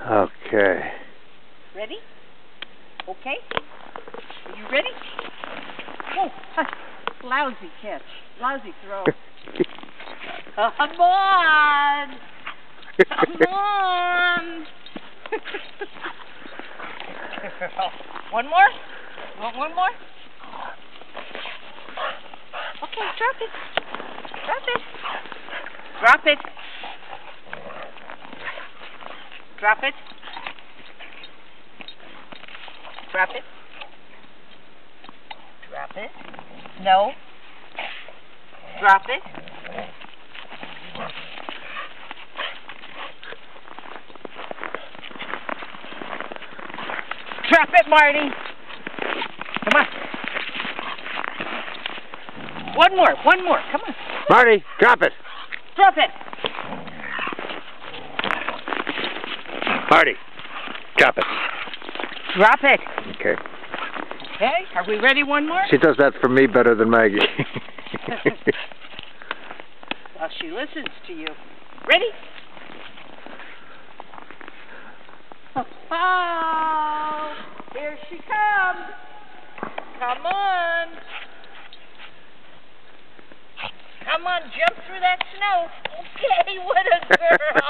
Okay. Ready? Okay. Are you ready? Oh, lousy catch. Lousy throw. Come on! Come on! One more? You want one more? Okay, drop it. Drop it. Drop it. Drop it. Drop it. Drop it. No. Drop it. Drop it, Marty. Come on. One more. Come on. Marty, drop it. Drop it. Marty, drop it. Drop it. Okay. Okay, are we ready? One more? She does that for me better than Maggie. Well, she listens to you. Ready? Oh, here she comes. Come on. Come on, jump through that snow. Okay, what a girl.